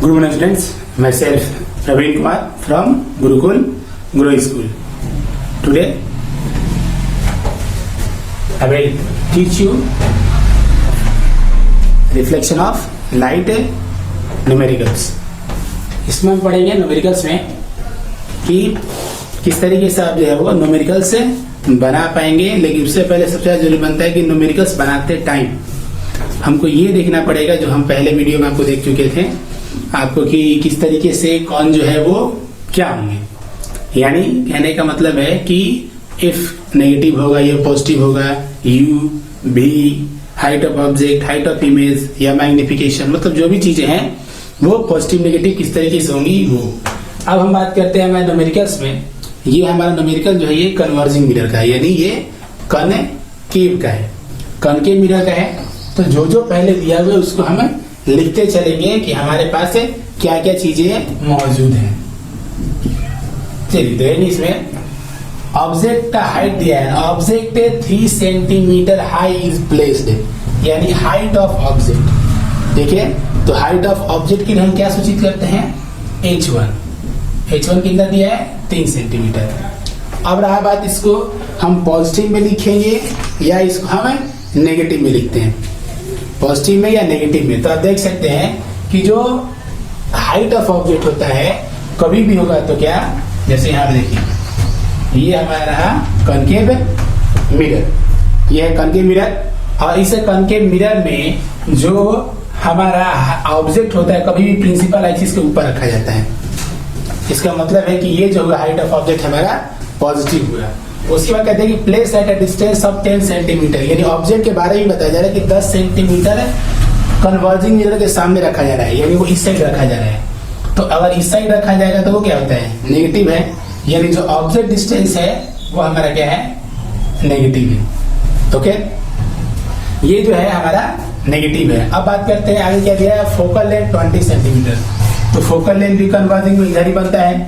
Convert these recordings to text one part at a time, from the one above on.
Good morning students, myself Praveen Kumar from Gurukul Grow School. Today I will teach you reflection of light numericals. इसमें हम पढ़ेंगे numericals में कि किस तरीके से आप जो है वो न्यूमेरिकल्स से बना पाएंगे, लेकिन उससे पहले सबसे ज्यादा जरूरी बनता है कि न्यूमेरिकल्स बनाते टाइम हमको ये देखना पड़ेगा, जो हम पहले वीडियो में आपको देख चुके थे आपको, कि किस तरीके से कौन जो है वो क्या होंगे। यानी कहने का मतलब है कि इफ नेगेटिव होगा या पॉजिटिव होगा, यू भी, height of object, height of image या मैग्निफिकेशन, मतलब जो भी चीजें हैं वो पॉजिटिव नेगेटिव किस तरीके से होंगी वो। अब हम बात करते हैं हमारे न्यूमेरिकल्स में। ये हमारा न्यूमेरिकल जो है ये कन्वर्जिंग मिरर का है, यानी ये कनकेव का है, कनकेव मिरर का है। तो जो जो पहले दिया हुआ है उसको हम लिखते चलेंगे कि हमारे पास क्या क्या चीजें मौजूद हैं। चलिए तो इसमें ऑब्जेक्ट का हाइट दिया है, object 3 centimetre high is placed, यानी हाइट ऑफ ऑब्जेक्ट। देखिए तो हाइट ऑफ ऑब्जेक्ट के लिए हम क्या सूचित करते हैं, h1 कितना दिया है 3 सेंटीमीटर। अब रहा बात, इसको हम पॉजिटिव में लिखेंगे या इसको हम नेगेटिव में लिखते हैं, पॉजिटिव में या नेगेटिव में। तो आप देख सकते हैं कि जो हाइट ऑफ ऑब्जेक्ट होता है कभी भी होगा तो क्या, जैसे यहाँ देखिए ये हमारा रहा कनकेव मिरर, ये है कनकेव मिरर। और इस कनकेव मिरर में जो हमारा ऑब्जेक्ट होता है कभी भी प्रिंसिपल एक्सिस के ऊपर रखा जाता है। इसका मतलब है कि ये जो होगा हाइट ऑफ ऑब्जेक्ट हमारा पॉजिटिव हुआ। उसके बाद कहते हैं कि place at a distance of 10 centimetre, यानी ऑब्जेक्ट के बारे में बताया जा रहा है कि 10 सेंटीमीटर कन्वर्जिंग मिरर के सामने रखा जा रहा है, यानी वो इस साइड रखा जा रहा है। तो अगर इस साइड रखा जाएगा तो वो क्या होता है, नेगेटिव है, यानी जो ऑब्जेक्ट डिस्टेंस है वो हमारा क्या है, नेगेटिव है। ओके, ये जो है हमारा नेगेटिव है। अब बात करते हैं आगे क्या दिया है, फोकल लेंथ 20 सेंटीमीटर। तो फोकल लेंथ भी कन्वर्जिंग में इधर ही बनता है,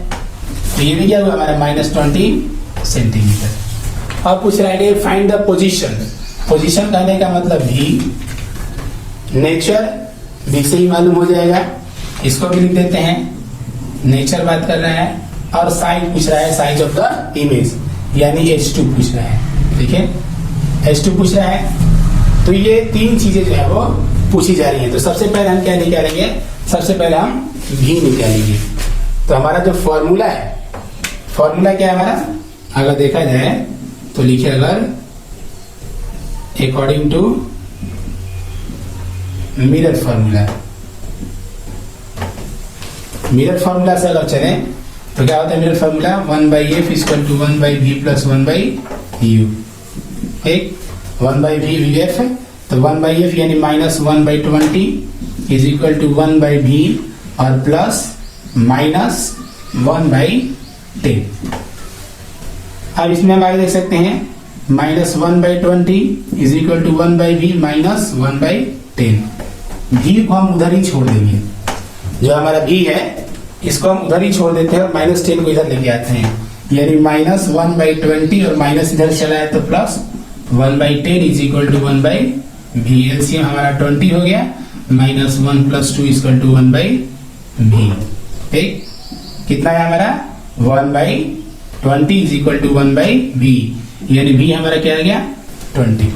तो ये भी क्या हुआ हमारा -20 सेंटीमीटर। अब पूछ रहा है फाइंड द पोजीशन। पोजीशन कहने का मतलब भी नेचर भी से ही मालूम हो जाएगा, इसको भी लिख देते हैं, नेचर बात कर रहा है। और साइज पूछ रहा है, साइज ऑफ द इमेज, यानी h2 पूछ रहा है। ठीक है, h2 पूछ रहा है। तो ये 3 चीजें जो है वो पूछी जा रही है। तो सबसे पहले हम क्या निकालेंगे, सबसे पहले हम भी निकालेंगे। तो हमारा जो फॉर्मूला है, फॉर्मूला क्या है हमारा, अगर देखा जाए तो लिखे अगर according to mirror formula, mirror formula से अगर चले तो क्या होता है mirror formula, 1/f = 1/v + 1/u। एक 1/v f, तो 1/f यानी -1/20 = 1/v और प्लस -1/10। अब इसमें हम आगे देख सकते हैं -1/20 = 1/v - 1/10। v को हम उधर ही छोड़ देंगे, जो हमारा v है इसको हम उधर ही छोड़ देते हैं और -10 को इधर लेके आते हैं, यानी -1/20 और माइनस इधर चला है तो प्लस 1/10 = 1/v। एलसीएम हमारा 20 हो गया, -1 + 2 = 1/v। ठीक, कितना है हमारा 1/20 = 1/v, यानी v हमारा क्या आ गया 20।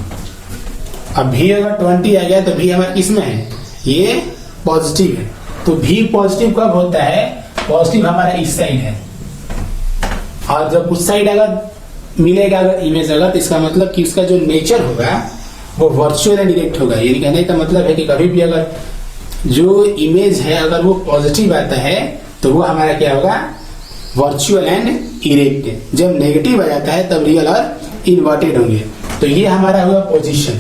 अब v अगर 20 आ गया तो v हमारा किसमें है, ये पॉजिटिव है। तो v पॉजिटिव कब होता है, पॉजिटिव हमारा इस साइड है, और जब उस साइड अगर मिलेगा अगर इमेज अगर, तो इसका मतलब कि उसका जो नेचर होगा वो वर्चुअल एंड डायरेक्ट होगा। यानी कहने का मतलब है कि कभी भी अगर जो इमेज है अगर वो पॉजिटिव आता है तो वो हमारा क्या होगा, वर्चुअल एंड इरेक्ट। जब नेगेटिव आ जाता है तब रियल और इन्वर्टेड होंगे। तो ये हमारा हुआ पोजीशन,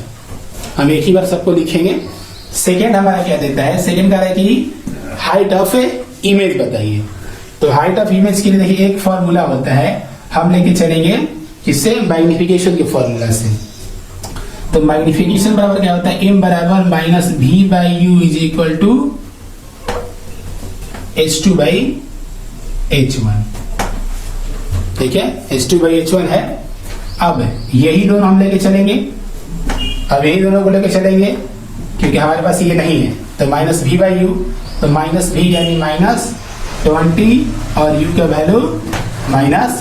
हम एक ही बार सबको लिखेंगे। सेकेंड हमारा क्या देता है, सेकेंड कह रहा है कि हाइट ऑफ इमेज बताइए। तो हाइट ऑफ इमेज के लिए देखिए एक फॉर्मूला होता है, हम लेके चलेंगे किससे, मैग्निफिकेशन के फॉर्मूला से। तो मैग्निफिकेशन बराबर क्या होता है, m = -v/u = h2/h1। ठीक है, h2/h1 है। अब यही दोनों हम लेके चलेंगे, अब यही दोनों को लेके चलेंगे क्योंकि हमारे पास ये नहीं है, तो -v/u तो माइनस भी यानी -20 और u का वैल्यू -10।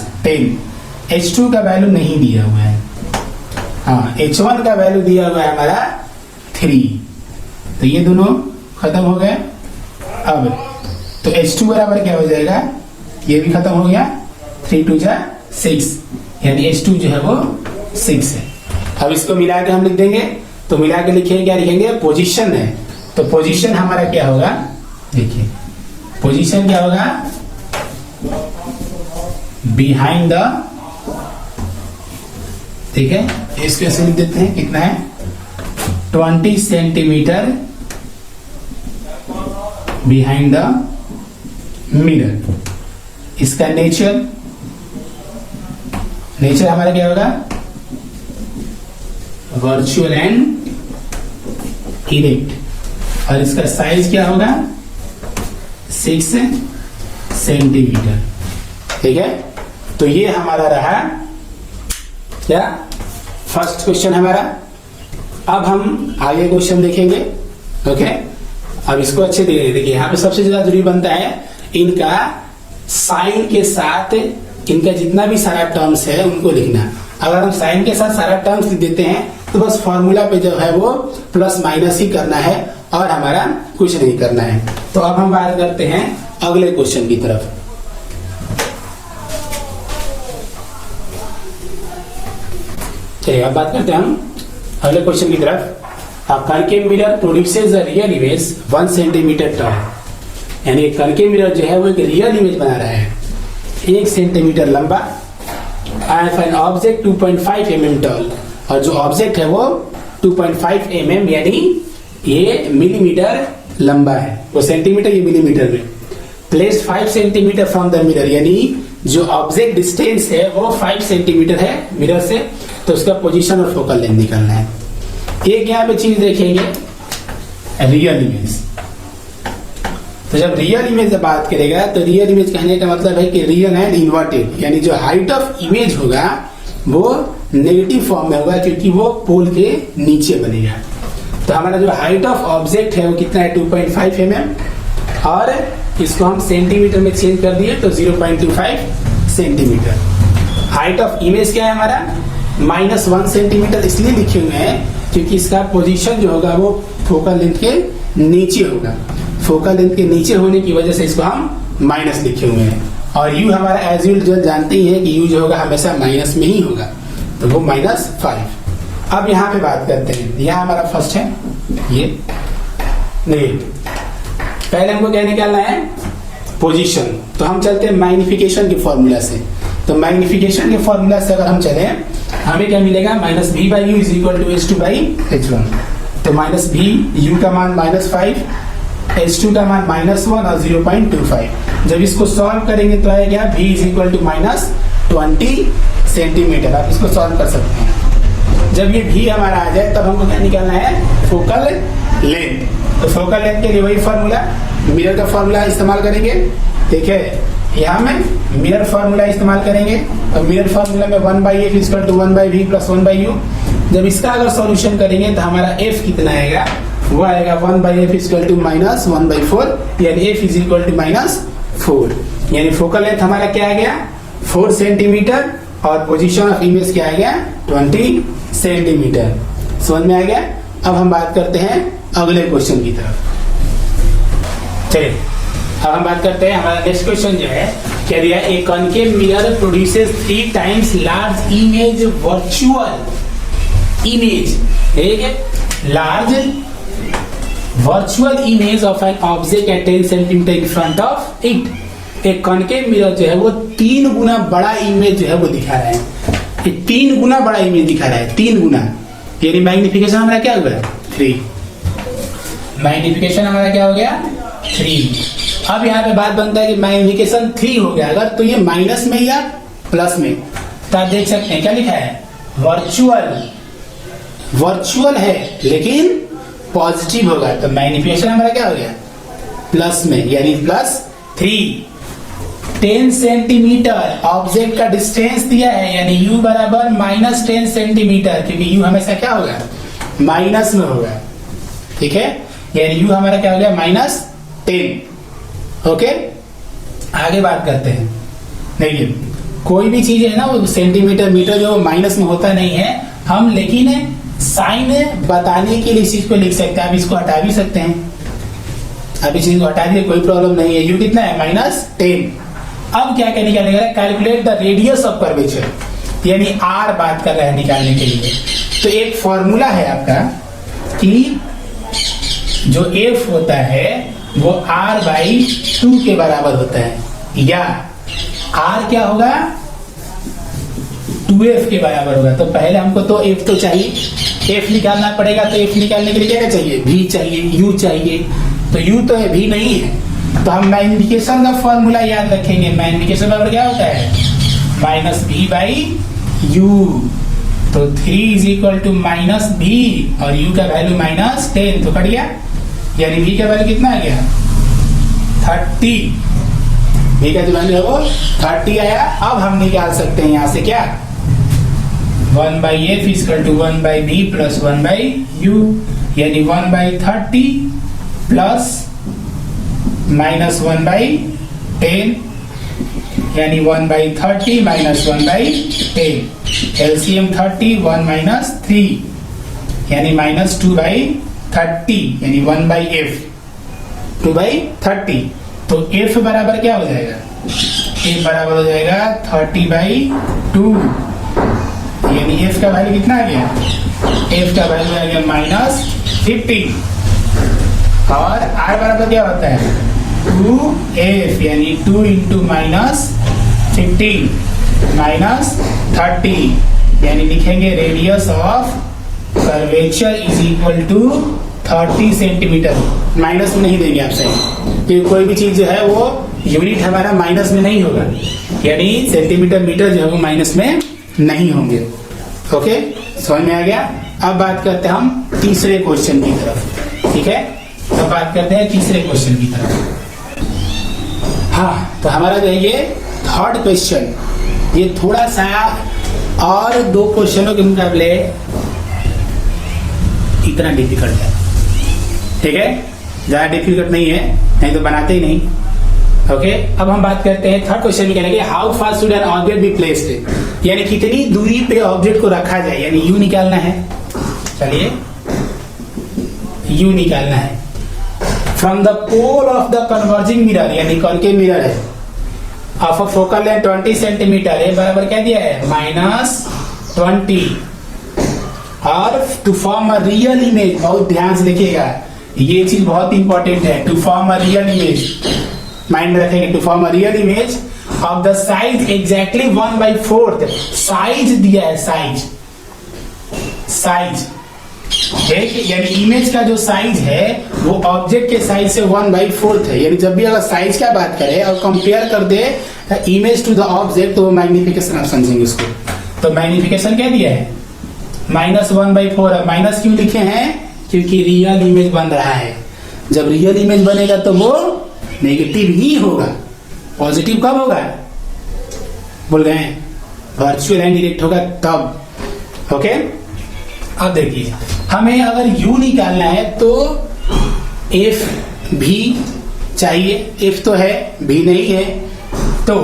H2 का वैल्यू नहीं दिया हुआ है, हाँ H1 का वैल्यू दिया हुआ है हमारा 3। तो ये दोनों खत्म हो गए। अब तो H2 बराबर क्या हो जाएगा, ये भी खत्म हो गया, 3 2 6 यानी H2 जो है वो 6 है। अब इसको मिला के हम लिख देंगे, तो मिला के लिखेंगे, क्या लिखेंगे, पोजीशन है। तो पोजीशन हमारा क्या होगा, देखिए पोजीशन क्या होगा, बिहाइंड द, ठीक है, इसको ऐसे लिख देते हैं, कितना है 20 सेंटीमीटर बिहाइंड द मिरर। इसका नेचर हमारा क्या होगा, वर्चुअल एंड इरेक्ट। और इसका साइज क्या होगा, 6 सेंटीमीटर। ठीक है, तो ये हमारा रहा क्या, फर्स्ट क्वेश्चन हमारा। अब हम आगे क्वेश्चन देखेंगे। ओके, अब इसको अच्छे देखिए, यहाँ पे सबसे ज्यादा जरूरी बनता है इनका साइन के साथ इनका जितना भी सारा टर्म्स है उनको लिखना। अगर हम साइन के साथ सारा टर्म्स लिख देते हैं तो बस फॉर्मूला पे जो है वो प्लस माइनस ही करना है और हमारा कुछ नहीं करना है। तो अब हम बात करते हैं अगले क्वेश्चन की तरफ। चलिए अब बात करते हैं हम अगले क्वेश्चन की तरफ। कनकेव मिरर प्रोड्यूसेस अ रियल इमेज 1 सेंटीमीटर टॉल, यानी कनकेव मिरर जो है वो एक रियल इमेज बना रहा है 1 सेंटीमीटर लंबा, and an object 2.5 mm tall, और जो ऑब्जेक्ट है वो 2.5 mm यानी ये मिलीमीटर लंबा है, वो सेंटीमीटर ये मिलीमीटर में। Placed 5 centimetre from the mirror, यानी जो ऑब्जेक्ट डिस्टेंस है वो 5 सेंटीमीटर है मिरर से, तो उसका पोजीशन और फोकल लेंथ निकालना है। एक यहाँ पे चीज देखेंगे, रियल इमेज। तो जब रियल इमेज से बात करेगा तो रियल इमेज कहने का मतलब है कि रियल एंड इन्वर्टेड, यानी जो हाइट ऑफ इमेज होगा वो नेगेटिव फॉर्म में होगा क्योंकि वो पोल के नीचे बनेगा। तो हमारा जो हाइट ऑफ ऑब्जेक्ट है वो कितना है 2.5 mm, और इसको हम सेंटीमीटर में चेंज कर दिए तो 0.25 सेंटीमीटर। हाइट ऑफ इमेज क्या है हमारा -1 सेंटीमीटर, इसलिए लिखे हुए हैं क्योंकि इसका पोजीशन जो होगा वो फोकल लेंथ के नीचे होगा। फोकल लेंथ के नीचे होने की वजह से इसको हम माइनस लिखे हुए हैं। और यू हमारा एज यूजुअल जानते ही है कि यू जो होगा हमेशा माइनस में ही होगा, तो वो -5। अब यहाँ पे बात करते हैं, यहाँ हमारा फर्स्ट है ये नहीं, पहले हमको क्या निकालना है पोजीशन। तो हम चलते हैं मैग्निफिकेशन के फॉर्मूला से। तो मैग्निफिकेशन के फॉर्मूला से अगर हम चले हमें क्या मिलेगा, -v/u is equal to h2/h1। तो -v, u का मान -5, h2 का मान -1 और 0.25। जब इसको सॉल्व करेंगे तो आएगा v is equal to -20 centimetre. आप इसको सॉल्व कर सकते हैं। जब ये v हमारा आ जाए तब हमको क्या निकालना है, फोकल लेंथ। तो फोकल लेंथ के लिए वही फॉर्मूला, मिरर का फॉर्मूला इस्तेमाल करेंगे। ठीक है, यहाँ में मिरर फार्मूला इस्तेमाल करेंगे, और मिरर फार्मूला में 1/f equal to 1/v plus 1/u। जब इसका अगर सॉल्यूशन करेंगे तो हमारा f कितना आएगा, वो आएगा 1/f इक्वल टू -1/4, यानी f इज इक्वल टू -4। यानी फोकल लेंथ हमारा क्या आ गया 4 सेंटीमीटर, और पोजीशन ऑफ इमेज क्या आ गया 20 सेंटीमीटर। समझ में आ गया। अब हम बात करते हैं अगले क्वेश्चन की तरफ। चलिए अब हम बात करते हैं, हमारा नेक्स्ट क्वेश्चन जो है क्या दिया, ए concave mirror produces 3 times large image virtual image, ठीक है, large virtual image of an object at 10 centimetre in front of it. एक कॉनकेव मिरर जो है वो 3 गुना बड़ा इमेज जो है वो दिखा रहा है, ये 3 गुना बड़ा इमेज दिखा रहा है, 3 गुना, यानी मैग्निफिकेशन हमारा क्या हुआ 3। मैग्निफिकेशन हमारा क्या हो गया 3। अब यहाँ पे बात बनता है कि मैग्निफिकेशन 3 हो गया अगर, तो ये माइनस में या प्लस में, तो आप देख सकते हैं क्या लिखा है वर्चुअल, वर्चुअल है लेकिन पॉजिटिव होगा, तो मैग्निफिकेशन हमारा क्या हो गया प्लस में, यानी +3। 10 सेंटीमीटर ऑब्जेक्ट का डिस्टेंस दिया है, यानी u बराबर -10 सेंटीमीटर, क्योंकि u हमेशा क्या होगा माइनस में होगा। ठीक है, यानी u हमारा क्या हो गया 10। ओके, आगे बात करते हैं। देखिए कोई भी चीज है ना वो सेंटीमीटर मीटर जो माइनस में होता नहीं है हम, लेकिन साइन बताने के लिए इस चीज को लिख सकते हैं। आप इसको हटा भी सकते हैं, अब इस चीज को हटा दिए कोई प्रॉब्लम नहीं है। यू कितना है -10। अब क्या कहने का है, calculate the radius of curvature, यानी आर बात कर रहे हैं निकालने के लिए। तो एक फॉर्मूला है आपका कि जो एफ होता है वो r/2 के बराबर होता है, या r क्या होगा 2f के बराबर होगा। तो पहले हमको तो f तो चाहिए, f निकालना पड़ेगा। तो f निकालने के लिए क्या चाहिए, v चाहिए, u चाहिए। तो u तो है, v नहीं है। तो हम मैग्निफिकेशन का फॉर्मूला याद रखेंगे। मैग्निफिकेशन बराबर क्या होता है -v/u। तो 3 = -v और u का वैल्यू -10, तो कट गया, यानी v का वैल्यू कितना आ गया 30। v का जो वैल्यू है वो 30 आया। अब हम निकाल सकते हैं यहाँ से क्या 1/f = 1/v + 1/u, यानी 1/30 प्लस -1/10, यानी 1/30 - 1/10। एलसीएम 30, 1 - 3, यानी -2/30, यानी 1/f 2/30। तो f बराबर क्या हो जाएगा, f बराबर हो जाएगा 30/2, यानी f का वैल्यू कितना आ गया, f का वैल्यू आ गया -50। और r बराबर क्या होता है 2f, यानी 2 × -15 -30, यानी लिखेंगे radius of curvature = 30 centimetre. Minus में नहीं देंगे आप सही, क्योंकि कोई भी चीज जो है वो यूनिट हमारा माइनस में नहीं होगा, यानी सेंटीमीटर मीटर जो है वो माइनस में नहीं होंगे। ओके, समझ में आ गया। अब बात करते हैं हम तीसरे क्वेश्चन की तरफ। ठीक है, अब बात करते हैं तीसरे क्वेश्चन की तरफ। हाँ, तो हमारा जो है ये थर्ड क्वेश्चन, ये थोड़ा सा और दो क्वेश्चनों के मुकाबले इतना डिफिकल्ट है। ठीक है, ज्यादा डिफिकल्ट नहीं है, नहीं तो बनाते ही नहीं। ओके, अब हम बात करते हैं थर्ड क्वेश्चन में। कहने how far should an object be placed, यानी कितनी दूरी पे ऑब्जेक्ट को रखा जाए, यानी यू निकालना है। चलिए यू निकालना है from the pole of the converging mirror, यानी कॉन्केव मिरर है, of a focal length 20 centimetre है, बराबर क्या दिया है -20। और to form a real image, बहुत ध्यान से देखिएगा, ये चीज बहुत इंपॉर्टेंट है। To form a real image, mind रखेंगे, to form a real image of the size exactly 1/4। Size दिया है, साइज ठीक, यानी इमेज का जो साइज है वो ऑब्जेक्ट के साइज से 1/4 है। यानी जब भी अगर साइज का बात करें और कंपेयर कर दे इमेज टू द ऑब्जेक्ट, तो मैग्निफिकेशन आप समझेंगे उसको। तो मैग्निफिकेशन क्या दिया है -1/4। माइनस क्यों लिखे हैं, क्योंकि रियल इमेज बन रहा है। जब रियल इमेज बनेगा तो वो नेगेटिव ही होगा, पॉजिटिव कब होगा, बोल गए, वर्चुअल एंड डायरेक्ट होगा तब। ओके, अब देखिए हमें अगर u निकालना है तो f भी चाहिए, f तो है, v नहीं है। तो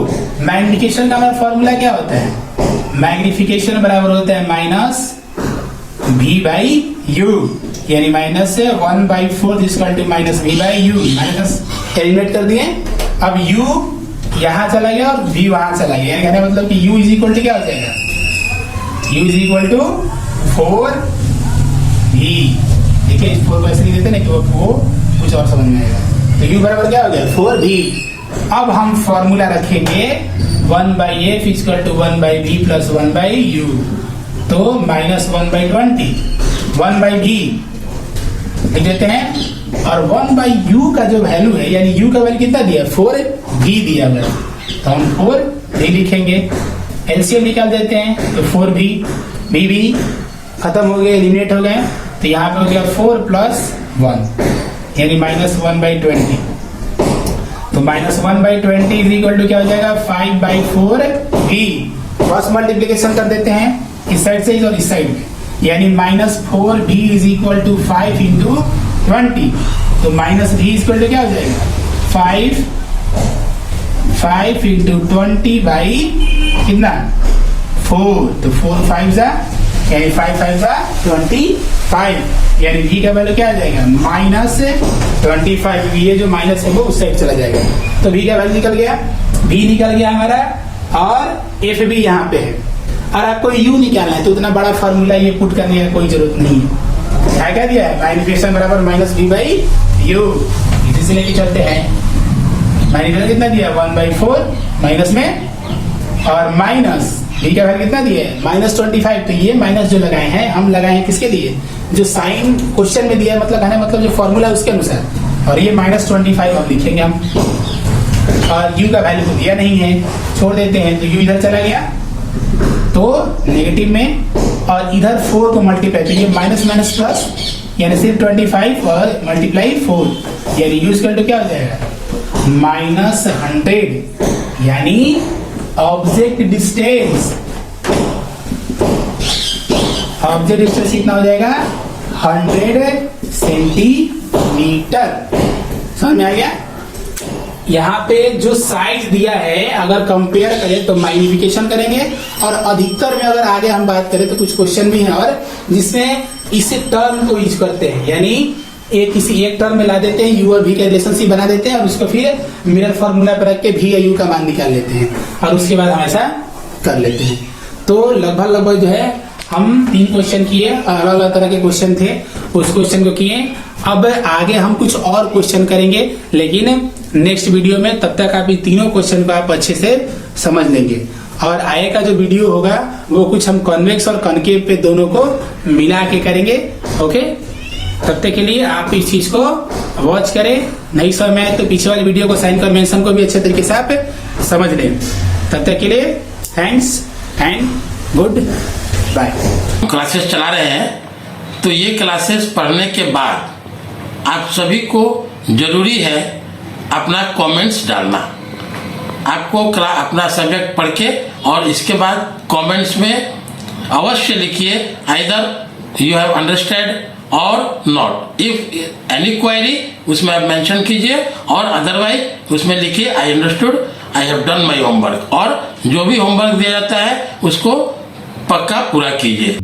मैग्निफिकेशन का हमारा फॉर्मूला क्या होता है, मैग्निफिकेशन बराबर होता है -v/u, यानी माइनस से 1/4 = -v/u। माइनस एलिमिनेट कर दिए। अब u यहां चला गया और v वहां चला गया, यानी कहने मतलब कि u = क्या हो जाएगा, u = 4v। देखिए इस 4 को ऐसे नहीं देते ना कि वो कुछ और समझ में आएगा। तो u बराबर क्या हो गया 4v। अब हम फॉर्मूला रखेंगे 1/f = 1/v + 1/u, तो -1/20, 1/v लिख देते हैं। और 1/u का जो वैल्यू है, यानी u का वैल्यू कितना दिया, 4v दिया हुआ है, तो हम 4v लिखेंगे। एलसीएम निकाल देते हैं, तो 4v भी खत्म हो गए, एलिमिनेट हो गए। तो यहाँ पे हो गया 4 + 1, यानी -1/20। तो -1/20 = क्या हो जाएगा 5/4v। क्रॉस मल्टीप्लीकेशन कर देते हैं इस साइड से और इस साइड में, यानी -4v = 5 × 20, तो माइनस v इक्वल टू क्या हो जाएगा 5 इंटू 20 बाई कितना 4, तो 4 5 जा यानी 5 5 जा 25, यानी v का वैल्यू क्या आ जाएगा माइनस 25। ये जो माइनस है वो उस साइड चला जाएगा, तो v का वैल्यू निकल गया, v निकल गया हमारा, और f भी यहाँ पे है। और आपको u निकालना है तो उतना बड़ा फॉर्मूला ये पुट करने की कोई जरूरत नहीं है। क्या दिया है माइनस बराबर माइनस v बाई यू, इसी से लेके चलते हैं। माइनस कितना दिया 1/4 माइनस में, और माइनस v का वैल्यू कितना दिया है -25। तो ये माइनस जो लगाए हैं हम लगाए हैं किसके लिए, जो साइन क्वेश्चन में दिया है, मतलब है मतलब जो फॉर्मूला उसके अनुसार, और ये -25 हम लिखेंगे हम, और u का वैल्यू तो दिया नहीं है, छोड़ देते हैं, तो u इधर चला गया तो नेगेटिव में, और इधर 4 को मल्टीप्लाई, तो ये माइनस माइनस प्लस, यानी सिर्फ 25 और मल्टीप्लाई 4, यानी u इक्वल टू क्या हो जाएगा -100, यानी ऑब्जेक्ट डिस्टेंस, ऑब्जेक्ट डिस्टेंस कितना हो जाएगा 100 सेंटीमीटर। समझ में आ गया। यहाँ पे जो साइज दिया है अगर कंपेयर करें तो मैग्निफिकेशन करेंगे, और अधिकतर में अगर आगे हम बात करें तो कुछ क्वेश्चन भी है और जिसमें इस टर्म को यूज करते हैं, यानी किसी एक टर्म में ला देते हैं, u और v का रिलेशनशिप बना देते हैं, और उसको फिर मिरर फॉर्मूला पर रख के v या u का मान निकाल लेते हैं, और उसके बाद हम ऐसा कर लेते हैं। तो लगभग जो है हम 3 क्वेश्चन किए, अलग अलग तरह के क्वेश्चन थे, उस क्वेश्चन को किए। अब आगे हम कुछ और क्वेश्चन करेंगे, लेकिन नेक्स्ट वीडियो में, तब तक आप इन तीनों क्वेश्चन को आप अच्छे से समझ लेंगे। और आगे का जो वीडियो होगा वो कुछ हम कॉन्वेक्स और कॉनकेव पे दोनों को मिला के करेंगे। ओके, तब तक के लिए आप इस चीज को वॉच करें, नहीं समझ में आए तो पीछे वाली वीडियो को साइन कन्वेंशन को भी अच्छे तरीके से आप समझ लें। तब तक के लिए thanks and goodbye. Classes चला रहे हैं, तो ये क्लासेस पढ़ने के बाद आप सभी को जरूरी है अपना कमेंट्स डालना। आपको अपना सब्जेक्ट पढ़ के और इसके बाद कमेंट्स में अवश्य लिखिए आइदर यू हैव अंडरस्टैंड और नॉट। इफ एनी क्वेरी उसमें आप मेंशन कीजिए, और अदरवाइज उसमें लिखिए I understood, I have done my homework. और जो भी होमवर्क दिया जाता है उसको पक्का पूरा कीजिए।